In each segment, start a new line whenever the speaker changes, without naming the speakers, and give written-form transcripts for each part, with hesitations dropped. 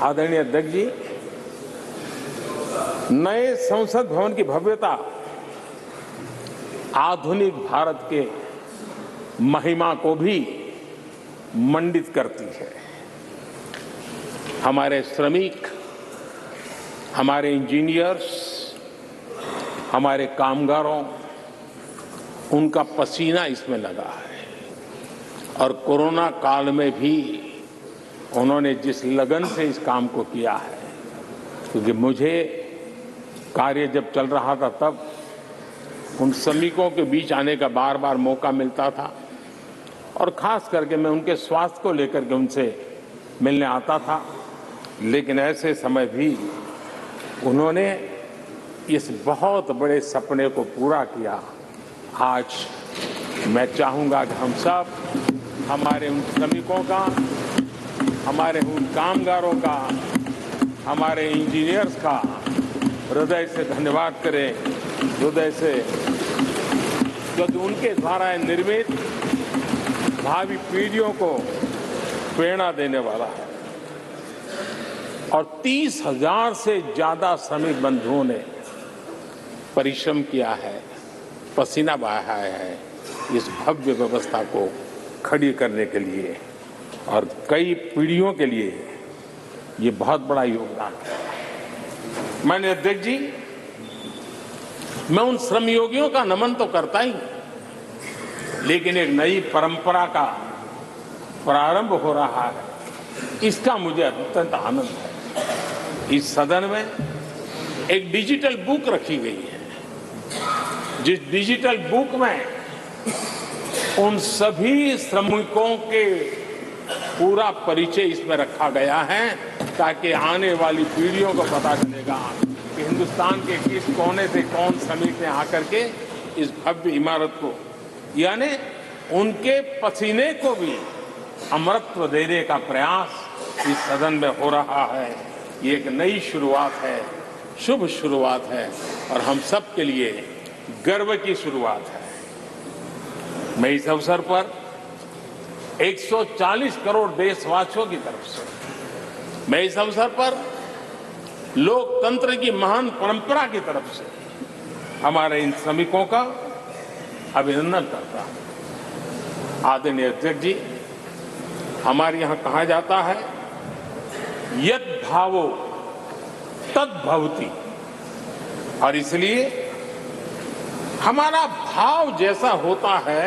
आदरणीय अध्यक्ष जी, नए संसद भवन की भव्यता आधुनिक भारत के महिमा को भी मंडित करती है। हमारे श्रमिक, हमारे इंजीनियर्स, हमारे कामगारों, उनका पसीना इसमें लगा है और कोरोना काल में भी उन्होंने जिस लगन से इस काम को किया है, क्योंकि मुझे कार्य जब चल रहा था तब उन श्रमिकों के बीच आने का बार बार मौका मिलता था और खास करके मैं उनके स्वास्थ्य को लेकर के उनसे मिलने आता था। लेकिन ऐसे समय भी उन्होंने इस बहुत बड़े सपने को पूरा किया। आज मैं चाहूँगा कि हम सब हमारे उन श्रमिकों का, हमारे उन कामगारों का, हमारे इंजीनियर्स का हृदय से धन्यवाद करें, हृदय से, क्योंकि उनके द्वारा निर्मित भावी पीढ़ियों को प्रेरणा देने वाला है। और 30,000 से ज्यादा श्रमिक बंधुओं ने परिश्रम किया है, पसीना बहाया है इस भव्य व्यवस्था को खड़ी करने के लिए और कई पीढ़ियों के लिए ये बहुत बड़ा योगदान है। माननीय अध्यक्ष जी, मैं उन श्रमयोगियों का नमन तो करता ही, लेकिन एक नई परंपरा का प्रारंभ हो रहा है, इसका मुझे अत्यंत आनंद है। इस सदन में एक डिजिटल बुक रखी गई है, जिस डिजिटल बुक में उन सभी श्रमिकों के पूरा परिचय इसमें रखा गया है, ताकि आने वाली पीढ़ियों को पता चलेगा कि हिंदुस्तान के किस कोने से कौन श्रमिक ने आकर के इस भव्य इमारत को, यानी उनके पसीने को भी अमरत्व देने का प्रयास इस सदन में हो रहा है। ये एक नई शुरुआत है, शुभ शुरुआत है और हम सब के लिए गर्व की शुरुआत है। मैं इस अवसर पर 140 करोड़ देशवासियों की तरफ से, मैं इस अवसर पर लोकतंत्र की महान परंपरा की तरफ से हमारे इन श्रमिकों का अभिनंदन करता हूं। आदरणीय अध्यक्ष जी, हमारे यहां कहा जाता है, यत् भावो तद् भवति, और इसलिए हमारा भाव जैसा होता है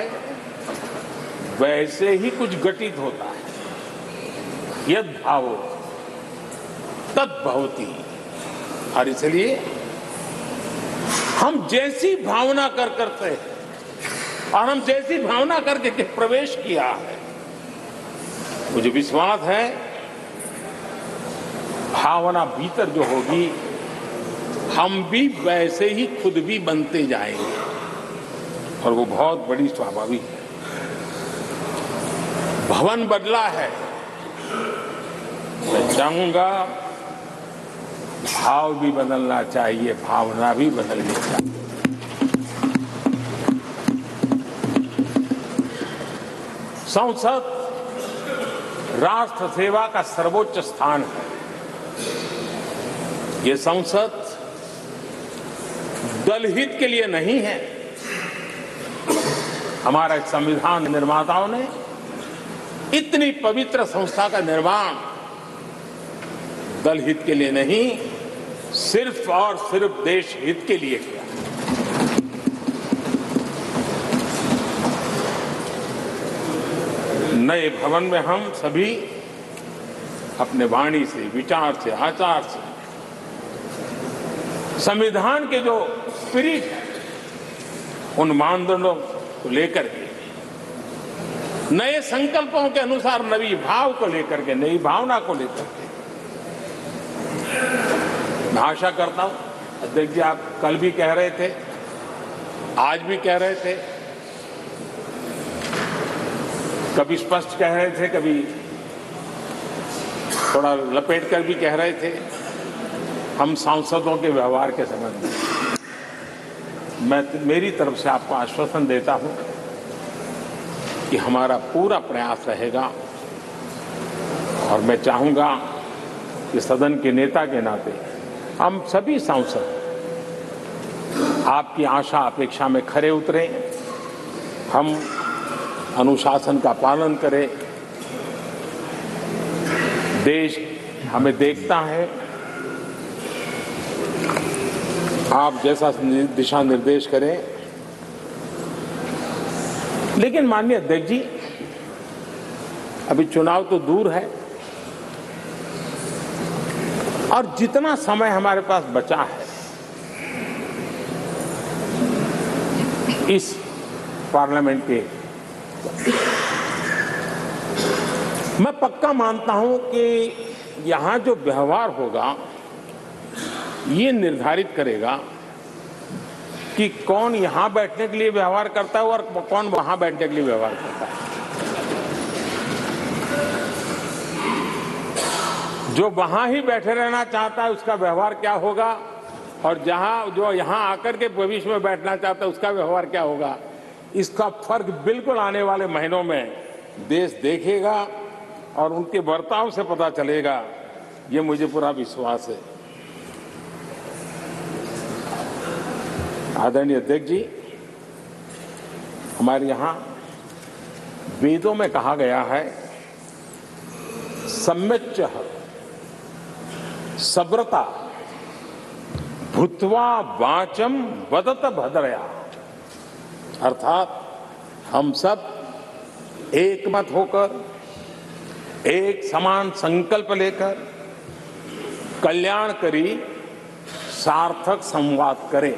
वैसे ही कुछ घटित होता है। यद् भावो तद् भवति, और इसलिए हम जैसी भावना करते हैं और हम जैसी भावना करके प्रवेश किया है, मुझे विश्वास है भावना भीतर जो होगी हम भी वैसे ही खुद भी बनते जाएंगे और वो बहुत बड़ी स्वाभाविक है। भवन बदला है, मैं चाहूंगा भाव भी बदलना चाहिए, भावना भी बदलनी चाहिए। संसद राष्ट्र सेवा का सर्वोच्च स्थान है। ये संसद दलहित के लिए नहीं है। हमारे संविधान निर्माताओं ने इतनी पवित्र संस्था का निर्माण दलहित के लिए नहीं, सिर्फ और सिर्फ देश हित के लिए किया। नए भवन में हम सभी अपने वाणी से, विचार से, आचार से संविधान के जो स्पिरिट है उन मानदंडों को लेकर के, नए संकल्पों के अनुसार नई भाव को लेकर के, नई भावना को लेकर के मैं आशा करता हूं अध्यक्ष जी, आप कल भी कह रहे थे, आज भी कह रहे थे, कभी स्पष्ट कह रहे थे, कभी थोड़ा लपेट कर भी कह रहे थे, हम सांसदों के व्यवहार के संबंध में मैं मेरी तरफ से आपको आश्वासन देता हूं कि हमारा पूरा प्रयास रहेगा और मैं चाहूंगा कि सदन के नेता के नाते हम सभी सांसद आपकी आशा अपेक्षा में खरे उतरें, हम अनुशासन का पालन करें। देश हमें देखता है, आप जैसा दिशा निर्देश करें। लेकिन माननीय अध्यक्ष जी, अभी चुनाव तो दूर है और जितना समय हमारे पास बचा है इस पार्लियामेंट के, मैं पक्का मानता हूं कि यहां जो व्यवहार होगा ये निर्धारित करेगा कि कौन यहां बैठने के लिए व्यवहार करता है और कौन वहां बैठने के लिए व्यवहार करता है। जो वहां ही बैठे रहना चाहता है उसका व्यवहार क्या होगा, और जो यहां आकर के भविष्य में बैठना चाहता है उसका व्यवहार क्या होगा, इसका फर्क बिल्कुल आने वाले महीनों में देश देखेगा और उनके बर्ताव से पता चलेगा। ये मुझे पूरा विश्वास है। आदरणीय अध्यक्ष जी, हमारे यहां वेदों में कहा गया है, सम्यच्चः सब्रता भूत्वा वाचम वदत भद्रया, अर्थात हम सब एक मत होकर, एक समान संकल्प लेकर कल्याणकारी सार्थक संवाद करें।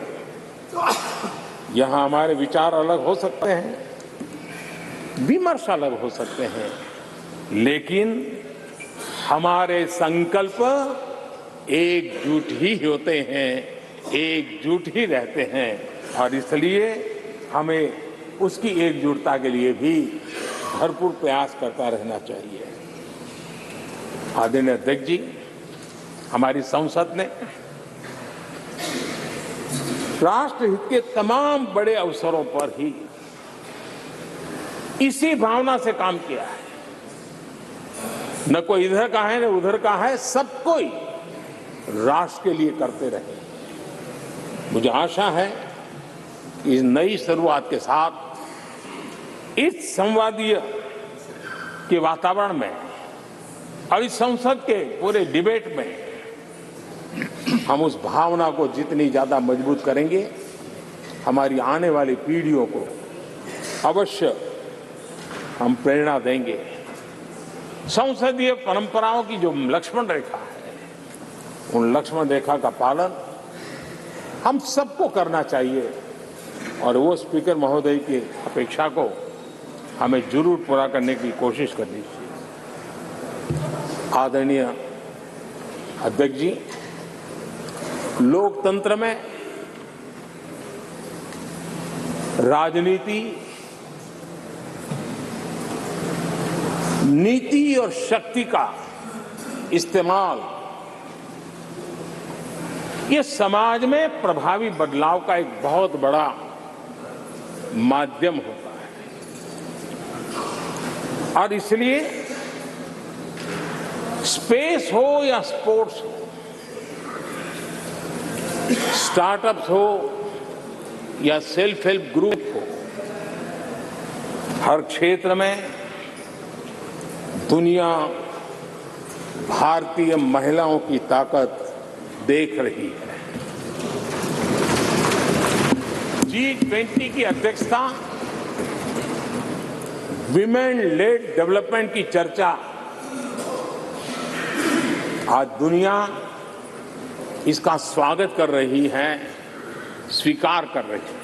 यहां हमारे विचार अलग हो सकते हैं, विमर्श अलग हो सकते हैं, लेकिन हमारे संकल्प एकजुट ही होते हैं, एकजुट ही रहते हैं, और इसलिए हमें उसकी एकजुटता के लिए भी भरपूर प्रयास करता रहना चाहिए। आदरणीय अध्यक्ष जी, हमारी संसद ने राष्ट्रहित के तमाम बड़े अवसरों पर ही इसी भावना से काम किया है। न कोई इधर का है न उधर का है, सब कोई राष्ट्र के लिए करते रहे। मुझे आशा है कि इस नई शुरुआत के साथ इस संवादीय के वातावरण में और इस संसद के पूरे डिबेट में हम उस भावना को जितनी ज्यादा मजबूत करेंगे, हमारी आने वाली पीढ़ियों को अवश्य हम प्रेरणा देंगे। संसदीय परंपराओं की जो लक्ष्मण रेखा है, उन लक्ष्मण रेखा का पालन हम सबको करना चाहिए, और वो स्पीकर महोदय की अपेक्षा को हमें जरूर पूरा करने की कोशिश करनी चाहिए। आदरणीय अध्यक्ष जी, लोकतंत्र में राजनीति, नीति और शक्ति का इस्तेमाल ये समाज में प्रभावी बदलाव का एक बहुत बड़ा माध्यम होता है, और इसलिए स्पेस हो या स्पोर्ट्स हो, स्टार्टअप्स हो या सेल्फ हेल्प ग्रुप हो, हर क्षेत्र में दुनिया भारतीय महिलाओं की ताकत देख रही है। G20 की अध्यक्षता, विमेन लेड डेवलपमेंट की चर्चा आज दुनिया इसका स्वागत कर रही है, स्वीकार कर रही है।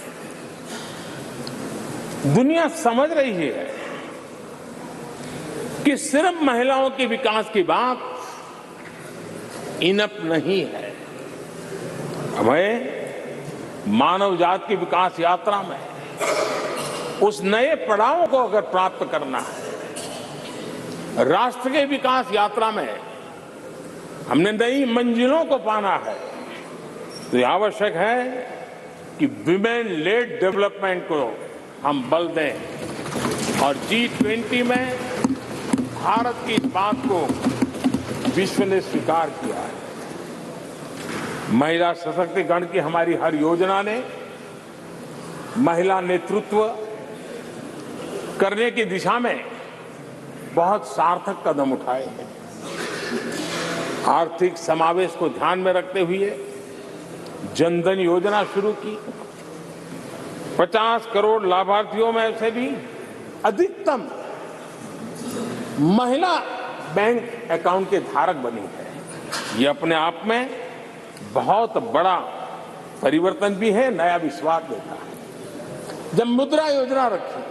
दुनिया समझ रही है कि सिर्फ महिलाओं के विकास की बात इनफ नहीं है, हमें मानव जाति की विकास यात्रा में उस नए पड़ाव को अगर प्राप्त करना है, राष्ट्र के विकास यात्रा में हमने नई मंजिलों को पाना है, तो ये आवश्यक है कि विमेन लेड डेवलपमेंट को हम बल दें, और G20 में भारत की इस बात को विश्व ने स्वीकार किया है। महिला सशक्तिकरण की हमारी हर योजना ने महिला नेतृत्व करने की दिशा में बहुत सार्थक कदम उठाए हैं। आर्थिक समावेश को ध्यान में रखते हुए जनधन योजना शुरू की। 50 करोड़ लाभार्थियों में से भी अधिकतम महिला बैंक अकाउंट के धारक बनी है। ये अपने आप में बहुत बड़ा परिवर्तन भी है, नया विश्वास देता है। जब मुद्रा योजना रखी,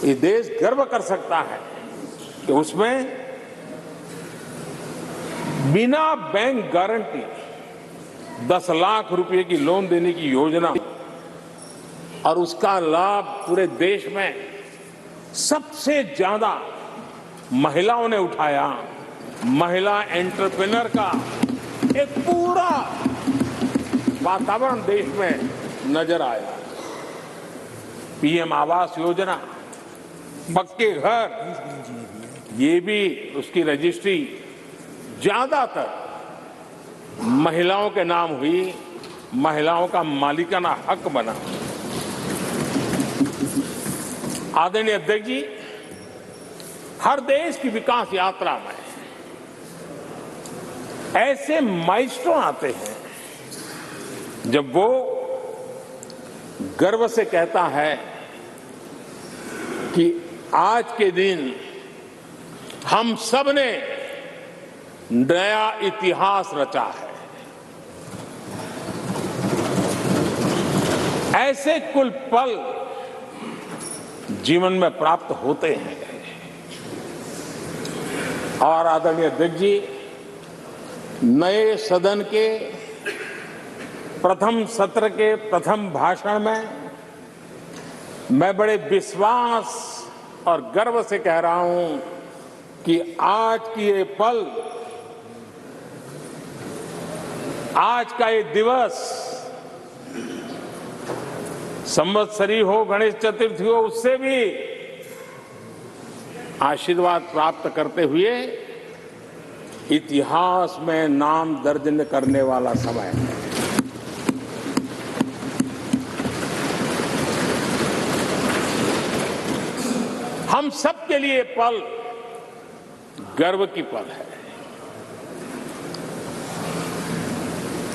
ये देश गर्व कर सकता है कि उसमें बिना बैंक गारंटी 10 लाख रुपए की लोन देने की योजना और उसका लाभ पूरे देश में सबसे ज्यादा महिलाओं ने उठाया। महिला एंटरप्रेन्योर का एक पूरा वातावरण देश में नजर आया। पीएम आवास योजना, पक्के घर, ये भी उसकी रजिस्ट्री ज्यादातर महिलाओं के नाम हुई, महिलाओं का मालिकाना हक बना। आदरणीय अध्यक्ष जी, हर देश की विकास यात्रा में ऐसे माइलस्टोन आते हैं जब वो गर्व से कहता है कि आज के दिन हम सब ने नया इतिहास रचा है। ऐसे कुल पल जीवन में प्राप्त होते हैं। और आदरणीय अध्यक्ष जी, नए सदन के प्रथम सत्र के प्रथम भाषण में मैं बड़े विश्वास और गर्व से कह रहा हूं कि आज की ये पल, आज का ये दिवस, संवत्सरी हो, गणेश चतुर्थी हो, उससे भी आशीर्वाद प्राप्त करते हुए इतिहास में नाम दर्ज करने वाला समय है। हम सब के लिए पल गर्व की पल है।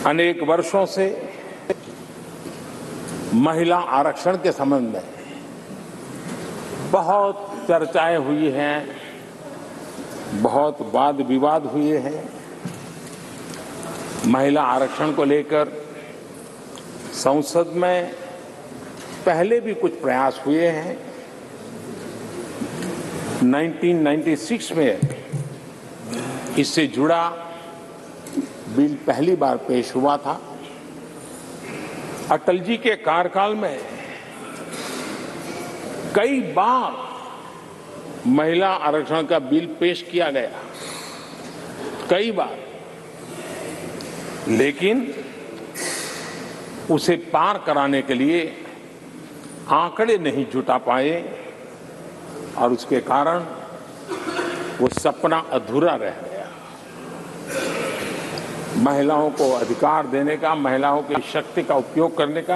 अनेक वर्षों से महिला आरक्षण के संबंध में बहुत चर्चाएं हुई हैं, बहुत वाद विवाद हुए हैं। महिला आरक्षण को लेकर संसद में पहले भी कुछ प्रयास हुए हैं। 1996 में इससे जुड़ा बिल पहली बार पेश हुआ था। अटल जी के कार्यकाल में कई बार महिला आरक्षण का बिल पेश किया गया, कई बार, लेकिन उसे पार कराने के लिए आंकड़े नहीं जुटा पाए और उसके कारण वो सपना अधूरा रह गया। महिलाओं को अधिकार देने का, महिलाओं की शक्ति का उपयोग करने का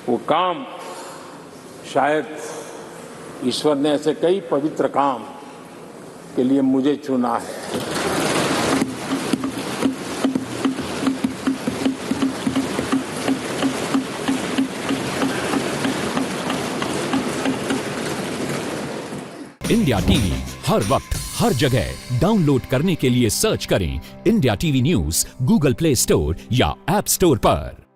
वो काम, शायद ईश्वर ने ऐसे कई पवित्र काम के लिए मुझे चुना है।
इंडिया टीवी हर वक्त हर जगह डाउनलोड करने के लिए सर्च करें India TV news Google play store या ऐप स्टोर पर।